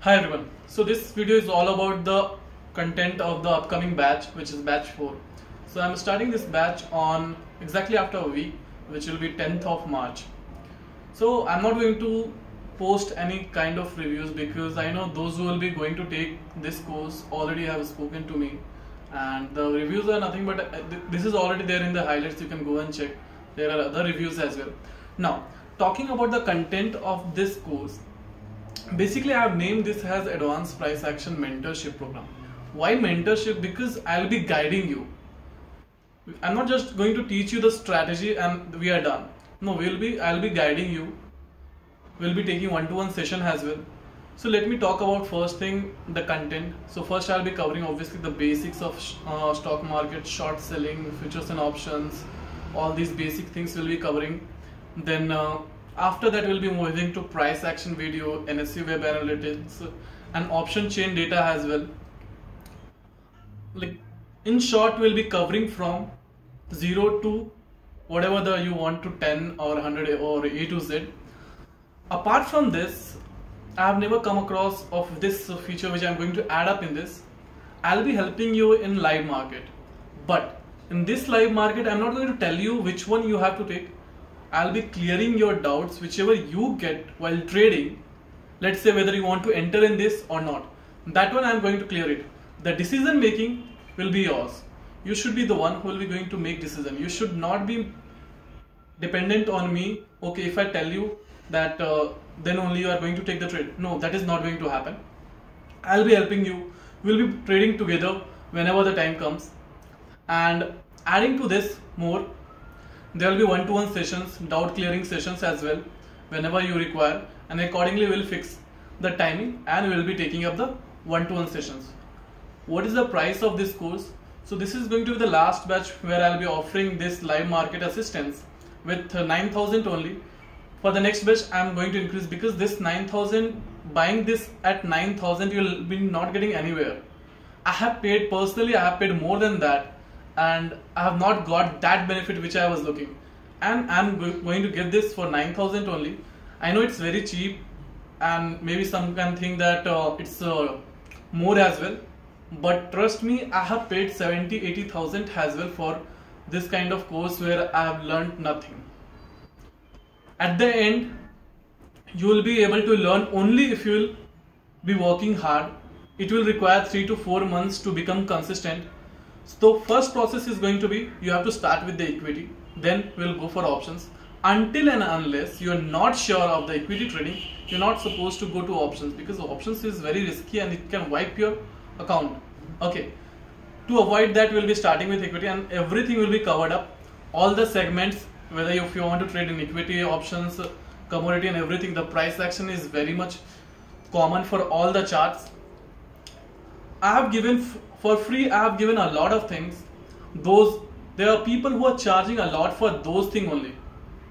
Hi everyone. So this video is all about the content of the upcoming batch, which is batch 4. So I'm starting this batch on exactly after a week, which will be 10th of March. So I'm not going to post any kind of reviews because I know those who will be going to take this course already have spoken to me, and the reviews are nothing but this is already there in the highlights. You can go and check. There are other reviews as well. Now, talking about the content of this course. Basically, I have named this as Advanced Price Action Mentorship Program. Why mentorship? Because I'll be guiding you. I'm not just going to teach you the strategy and we are done. No, I'll be guiding you. We'll be taking one-to-one session as well. So let me talk about first thing, the content. So first I'll be covering obviously the basics of stock market, short selling, futures and options. All these basic things we'll be covering. Then after that we'll be moving to price action video, NSE web analytics and option chain data as well. Like in short, we'll be covering from 0 to whatever you want to 10 or 100 or A to Z. Apart from this, I have never come across of this feature which I'm going to add up in this. I'll be helping you in live market, but in this live market I'm not going to tell you which one you have to take. I'll be clearing your doubts whichever you get while trading. Let's say whether you want to enter in this or not. That one I'm going to clear it. The decision making will be yours. You should be the one who will be going to make decision. You should not be dependent on me. Okay, if I tell you that then only you are going to take the trade. No, that is not going to happen. I'll be helping you. We'll be trading together whenever the time comes. And adding to this more, there will be one-to-one sessions, doubt clearing sessions as well whenever you require, and accordingly we'll fix the timing and we'll be taking up the one-to-one sessions. What is the price of this course? So this is going to be the last batch where I'll be offering this live market assistance with 9,000 only. For the next batch I'm going to increase because this 9,000, buying this at 9,000 you'll be not getting anywhere. I have paid more than that, and I have not got that benefit which I was looking, and I'm going to get this for 9,000 only. I know it's very cheap and maybe some can think that it's more as well, but trust me, I have paid 70,000-80,000 as well for this kind of course where I have learned nothing. At the end you will be able to learn only if you will be working hard. It will require 3 to 4 months to become consistent. So first process is going to be, you have to start with the equity, then we'll go for options. Until and unless you are not sure of the equity trading, you're not supposed to go to options because options is very risky and it can wipe your account. Okay, to avoid that we'll be starting with equity and everything will be covered up. All the segments, whether if you want to trade in equity, options, commodity and everything, the price action is very much common for all the charts. I have given for free, I have given a lot of things. There are people who are charging a lot for those things only.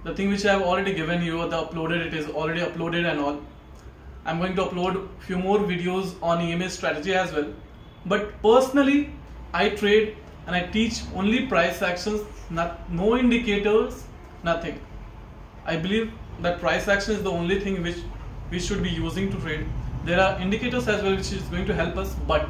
The thing which I have already given you, it is already uploaded and all. I'm going to upload few more videos on EMA strategy as well. But personally, I trade and I teach only price actions, no indicators, nothing. I believe that price action is the only thing which we should be using to trade. There are indicators as well which is going to help us, but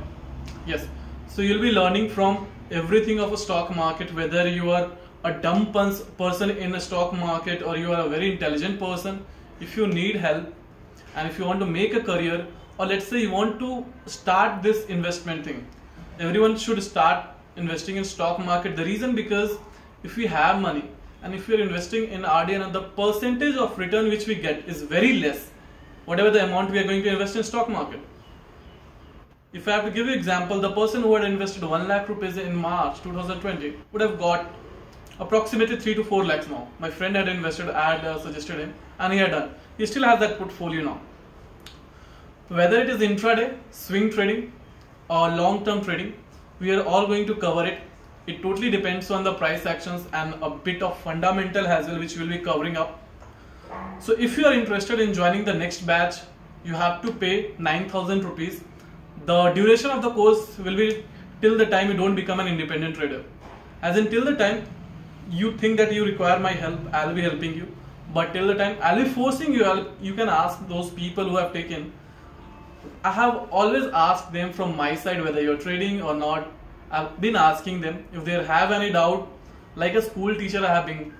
yes. So you'll be learning from everything of a stock market, whether you are a dumb person in a stock market or you are a very intelligent person. If you need help and if you want to make a career, or let's say you want to start this investment thing, everyone should start investing in stock market. The reason, because if we have money and if you're investing in RDN, the percentage of return which we get is very less, whatever the amount we are going to invest in stock market. If I have to give you an example, the person who had invested 1 lakh rupees in March 2020 would have got approximately 3 to 4 lakhs now. My friend had invested, I had suggested him, and he had done. He still has that portfolio now. Whether it is intraday, swing trading or long-term trading, we are all going to cover it. It totally depends on the price actions and a bit of fundamental as well, which we'll be covering up. So if you are interested in joining the next batch, you have to pay 9,000 rupees. The duration of the course will be till the time you don't become an independent trader. As in till the time you think that you require my help, I'll be helping you. But till the time I'll be forcing you, you can ask those people who have taken I have always asked them from my side whether you're trading or not. I've been asking them if they have any doubt, like a school teacher I have been.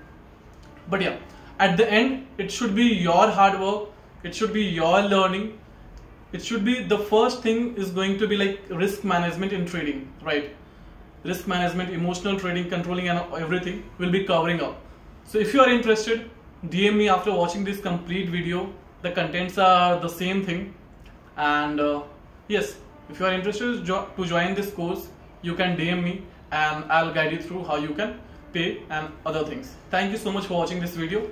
But yeah, at the end, it should be your hard work, it should be your learning, it should be the first thing is going to be like risk management in trading, right? Risk management, emotional trading, controlling, and everything will be covering up. So if you are interested, DM me after watching this complete video. The contents are the same thing. And yes, if you are interested to join this course, you can DM me and I'll guide you through how you can pay and other things. Thank you so much for watching this video.